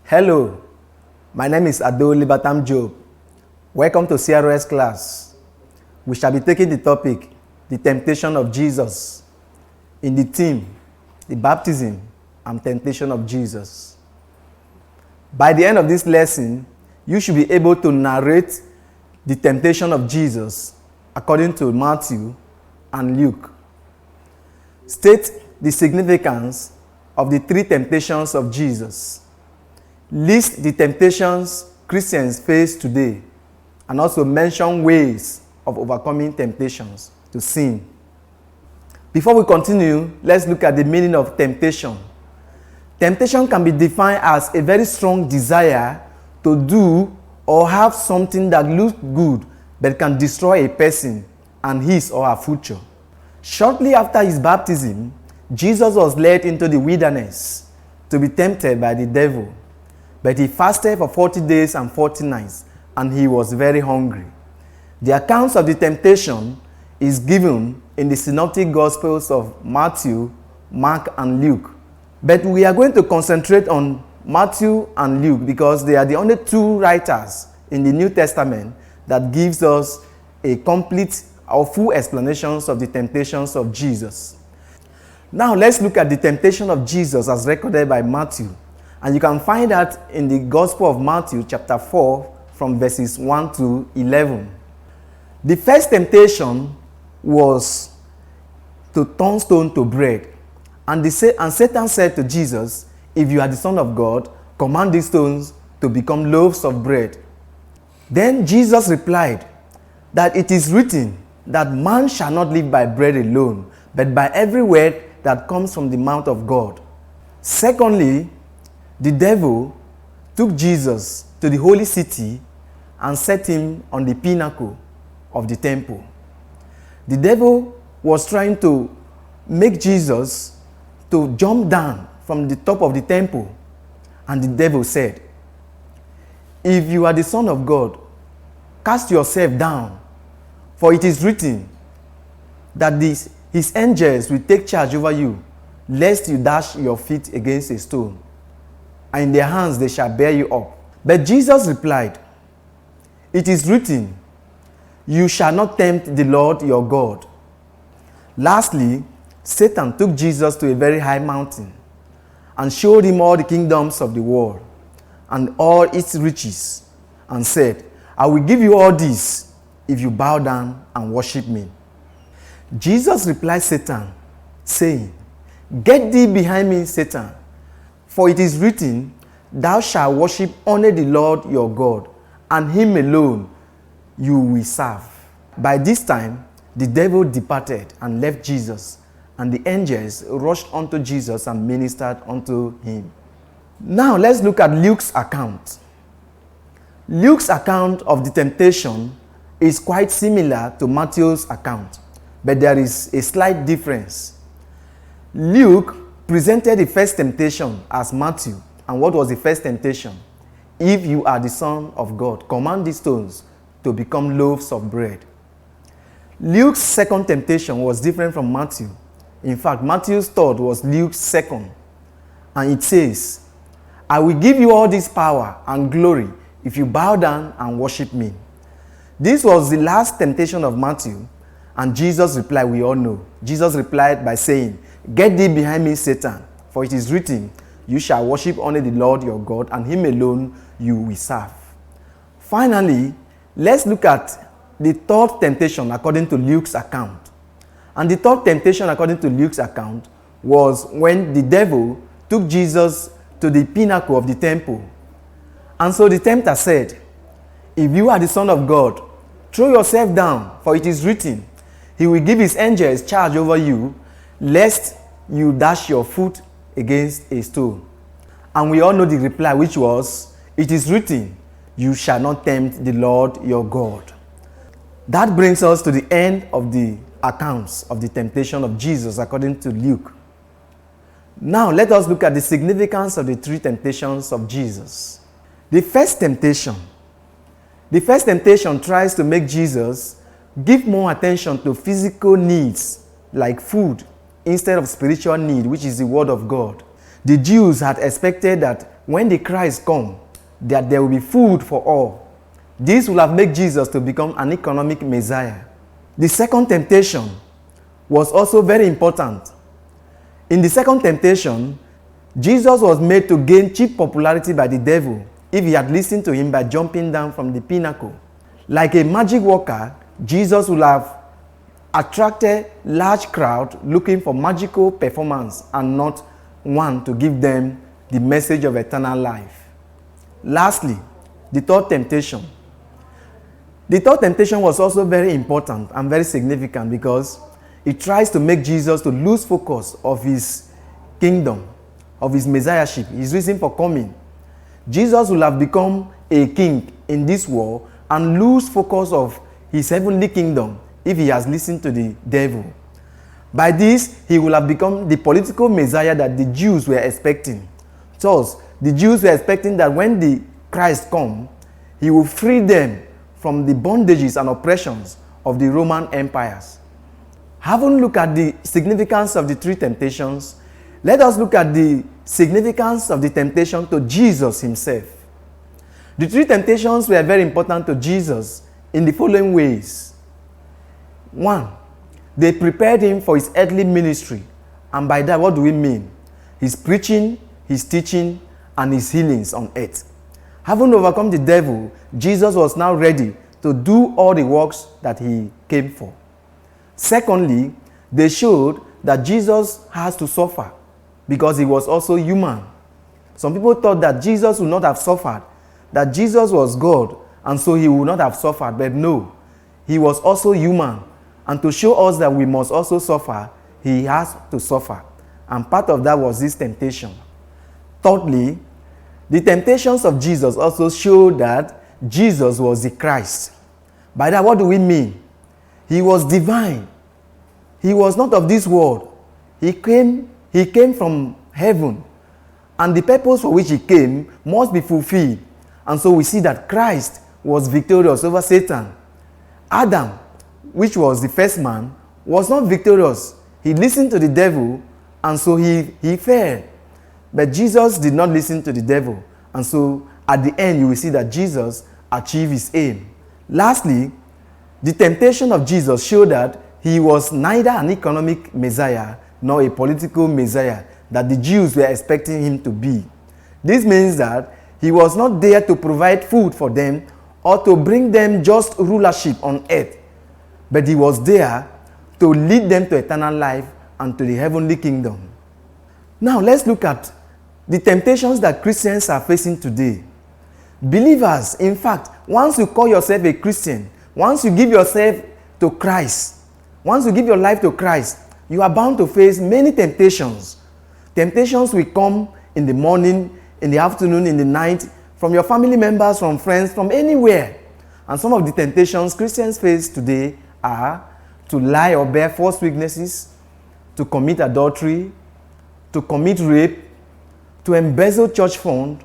Hello, my name is Ado Libatam Job. Welcome to CRS class. We shall be taking the topic, the temptation of Jesus, in the theme, the baptism and temptation of Jesus. By the end of this lesson, you should be able to narrate the temptation of Jesus according to Matthew and Luke. State the significance of the three temptations of Jesus. List the temptations Christians face today and also mention ways of overcoming temptations to sin. Before we continue, let's look at the meaning of temptation. Temptation can be defined as a very strong desire to do or have something that looks good but can destroy a person and his or her future. Shortly after his baptism, Jesus was led into the wilderness to be tempted by the devil. But he fasted for 40 days and 40 nights, and he was very hungry. The accounts of the temptation is given in the synoptic gospels of Matthew, Mark, and Luke. But we are going to concentrate on Matthew and Luke because they are the only two writers in the New Testament that gives us a complete or full explanations of the temptations of Jesus. Now let's look at the temptation of Jesus as recorded by Matthew. And you can find that in the Gospel of Matthew chapter 4 from verses 1 to 11. The first temptation was to turn stone to bread. And Satan said to Jesus, "If you are the Son of God, command these stones to become loaves of bread." Then Jesus replied that it is written that man shall not live by bread alone, but by every word that comes from the mouth of God. Secondly, the devil took Jesus to the holy city and set him on the pinnacle of the temple. The devil was trying to make Jesus to jump down from the top of the temple. And the devil said, "If you are the Son of God, cast yourself down, for it is written that his angels will take charge over you, lest you dash your feet against a stone. And in their hands they shall bear you up." But Jesus replied, "It is written, you shall not tempt the Lord your God." Lastly, Satan took Jesus to a very high mountain and showed him all the kingdoms of the world and all its riches and said, "I will give you all this if you bow down and worship me." Jesus replied Satan, saying, "Get thee behind me, Satan, for it is written, thou shalt worship only the Lord your God, and him alone you will serve." By this time, the devil departed and left Jesus, and the angels rushed unto Jesus and ministered unto him. Now let's look at Luke's account. Luke's account of the temptation is quite similar to Matthew's account, but there is a slight difference. Luke presented the first temptation as Matthew. And what was the first temptation? "If you are the Son of God, command these stones to become loaves of bread." Luke's second temptation was different from Matthew. In fact, Matthew's third was Luke's second. And it says, "I will give you all this power and glory if you bow down and worship me." This was the last temptation of Matthew. And Jesus replied, we all know. Jesus replied by saying, "Get thee behind me, Satan, for it is written, you shall worship only the Lord your God, and him alone you will serve." Finally, let's look at the third temptation according to Luke's account. And the third temptation according to Luke's account was when the devil took Jesus to the pinnacle of the temple. And so the tempter said, "If you are the Son of God, throw yourself down, for it is written, he will give his angels charge over you, lest you dash your foot against a stone." And we all know the reply, which was, "It is written, you shall not tempt the Lord your God." That brings us to the end of the accounts of the temptation of Jesus according to Luke. Now let us look at the significance of the three temptations of Jesus. The first temptation tries to make Jesus give more attention to physical needs like food instead of spiritual need, which is the word of God. The Jews had expected that when the Christ come, that there will be food for all. This will have made Jesus to become an economic Messiah. The second temptation was also very important. In the second temptation, Jesus was made to gain cheap popularity by the devil if he had listened to him by jumping down from the pinnacle. Like a magic worker, Jesus would have attracted large crowd looking for magical performance and not one to give them the message of eternal life. Lastly, the third temptation. The third temptation was also very important and very significant because it tries to make Jesus to lose focus of his kingdom, of his messiahship, his reason for coming. Jesus will have become a king in this world and lose focus of his heavenly kingdom if he has listened to the devil. By this, he will have become the political Messiah that the Jews were expecting. Thus, the Jews were expecting that when the Christ comes, he will free them from the bondages and oppressions of the Roman empires. Having looked at the significance of the three temptations, let us look at the significance of the temptation to Jesus himself. The three temptations were very important to Jesus in the following ways. 1. They prepared him for his earthly ministry. And by that, what do we mean? His preaching, his teaching, and his healings on earth. Having overcome the devil, Jesus was now ready to do all the works that he came for. Secondly, they showed that Jesus has to suffer because he was also human. Some people thought that Jesus would not have suffered, that Jesus was God, and so he would not have suffered. But no, he was also human. And to show us that we must also suffer, he has to suffer. And part of that was this temptation. Thirdly, the temptations of Jesus also show that Jesus was the Christ. By that, what do we mean? He was divine. He was not of this world. He came from heaven. And the purpose for which he came must be fulfilled. And so we see that Christ was victorious over Satan. Adam, which was the first man, was not victorious. He listened to the devil, and so he fell. But Jesus did not listen to the devil. And so at the end, you will see that Jesus achieved his aim. Lastly, the temptation of Jesus showed that he was neither an economic Messiah nor a political Messiah that the Jews were expecting him to be. This means that he was not there to provide food for them or to bring them just rulership on earth, but he was there to lead them to eternal life and to the heavenly kingdom. Now let's look at the temptations that Christians are facing today. Believers, in fact, once you call yourself a Christian, once you give yourself to Christ, once you give your life to Christ, you are bound to face many temptations. Temptations will come in the morning, in the afternoon, in the night, from your family members, from friends, from anywhere. And some of the temptations Christians face today are to lie or bear false witnesses, to commit adultery, to commit rape, to embezzle church funds,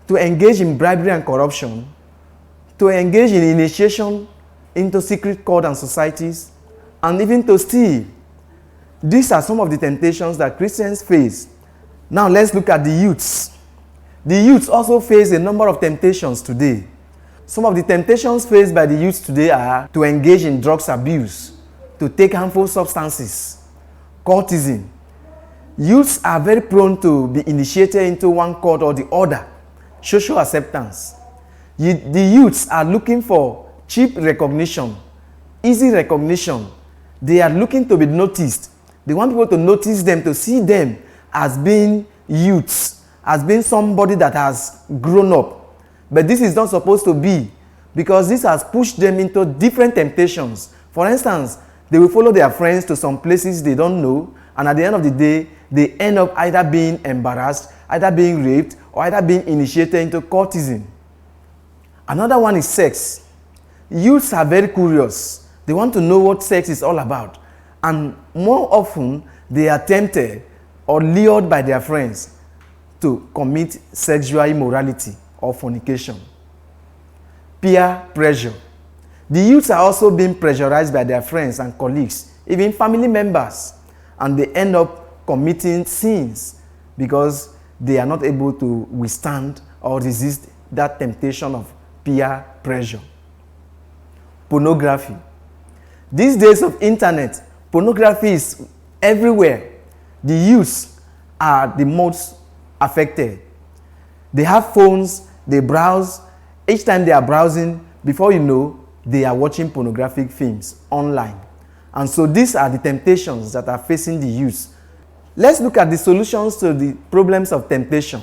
to engage in bribery and corruption, to engage in initiation into secret cult and societies, and even to steal. These are some of the temptations that Christians face. Now let's look at the youths. The youths also face a number of temptations today. Some of the temptations faced by the youths today are to engage in drugs abuse, to take harmful substances, cultism. Youths are very prone to be initiated into one cult or the other. Social acceptance. The youths are looking for cheap recognition, easy recognition. They are looking to be noticed. They want people to notice them, to see them as being youths, as being somebody that has grown up. But this is not supposed to be, because this has pushed them into different temptations. For instance, they will follow their friends to some places they don't know, and at the end of the day, they end up either being embarrassed, either being raped, or either being initiated into cultism. Another one is sex. Youths are very curious. They want to know what sex is all about. And more often, they are tempted or lured by their friends to commit sexual immorality or fornication. Peer pressure. The youths are also being pressurized by their friends and colleagues, even family members, and they end up committing sins because they are not able to withstand or resist that temptation of peer pressure. Pornography. These days of internet, pornography is everywhere. The youths are the most affected. They have phones, they browse. Each time they are browsing, before you know, they are watching pornographic films online. And so these are the temptations that are facing the youth. Let's look at the solutions to the problems of temptation.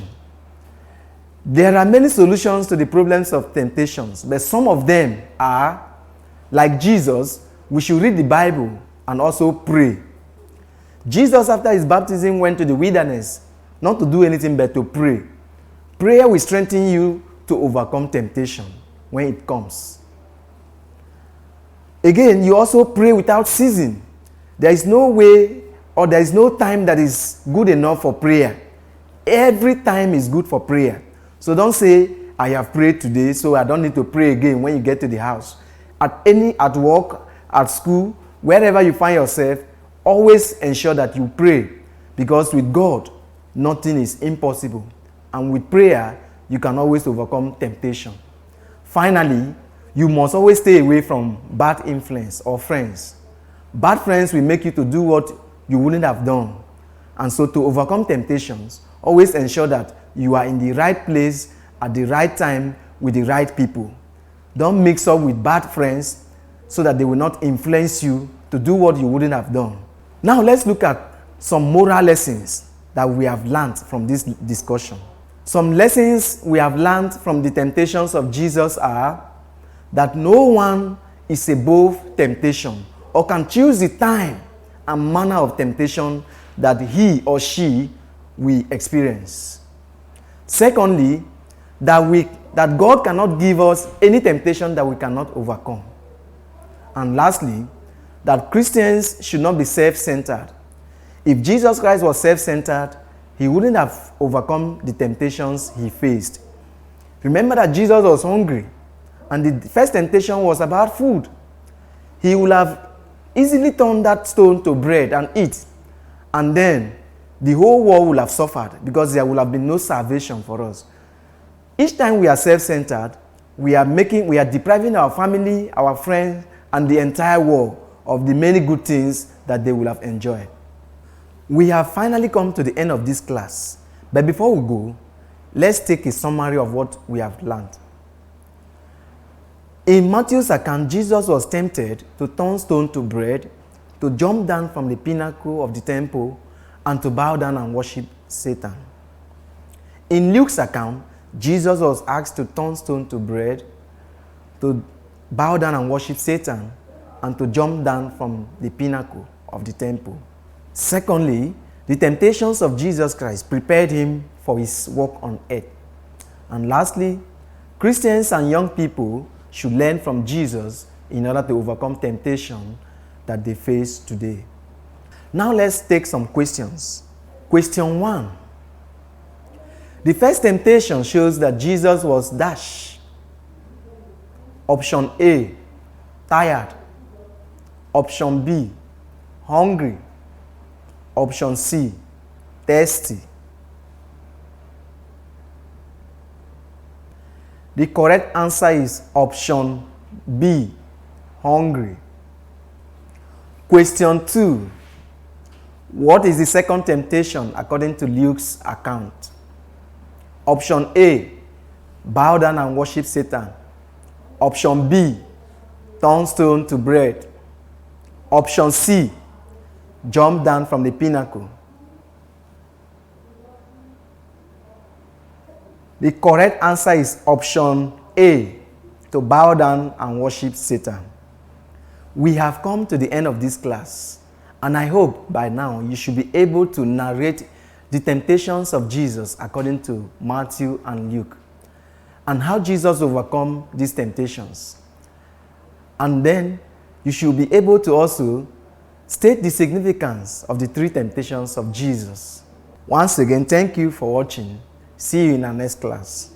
There are many solutions to the problems of temptations, but some of them are, like Jesus, we should read the Bible and also pray. Jesus, after his baptism, went to the wilderness, not to do anything but to pray. Prayer will strengthen you to overcome temptation when it comes. Again, you also pray without ceasing. There is no way or there is no time that is good enough for prayer. Every time is good for prayer. So don't say, I have prayed today, so I don't need to pray again when you get to the house. At work, at school, wherever you find yourself, always ensure that you pray. Because with God, nothing is impossible. And with prayer, you can always overcome temptation. Finally, you must always stay away from bad influence or friends. Bad friends will make you to do what you wouldn't have done. And so to overcome temptations, always ensure that you are in the right place at the right time with the right people. Don't mix up with bad friends so that they will not influence you to do what you wouldn't have done. Now let's look at some moral lessons that we have learned from this discussion. Some lessons we have learned from the temptations of Jesus are that no one is above temptation or can choose the time and manner of temptation that he or she will experience. Secondly, that God cannot give us any temptation that we cannot overcome. And lastly, that Christians should not be self-centered. If Jesus Christ was self-centered, he wouldn't have overcome the temptations he faced. Remember that Jesus was hungry, and the first temptation was about food. He would have easily turned that stone to bread and eat, and then the whole world would have suffered because there would have been no salvation for us. Each time we are self-centered, we are depriving our family, our friends, and the entire world of the many good things that they will have enjoyed. We have finally come to the end of this class, but before we go, let's take a summary of what we have learned. In Matthew's account, Jesus was tempted to turn stone to bread, to jump down from the pinnacle of the temple, and to bow down and worship Satan. In Luke's account, Jesus was asked to turn stone to bread, to bow down and worship Satan, and to jump down from the pinnacle of the temple. Secondly, the temptations of Jesus Christ prepared him for his work on earth. And lastly, Christians and young people should learn from Jesus in order to overcome temptation that they face today. Now let's take some questions. Question 1. The first temptation shows that Jesus was dash. Option A, tired. Option B, hungry. Option C, thirsty. The correct answer is option B, hungry. Question 2. What is the second temptation according to Luke's account? Option A, bow down and worship Satan. Option B, turn stone to bread. Option C, jump down from the pinnacle. The correct answer is option A, to bow down and worship Satan. We have come to the end of this class, and I hope by now you should be able to narrate the temptations of Jesus according to Matthew and Luke, and how Jesus overcome these temptations. And then you should be able to also state the significance of the 3 temptations of Jesus. Once again, thank you for watching. See you in our next class.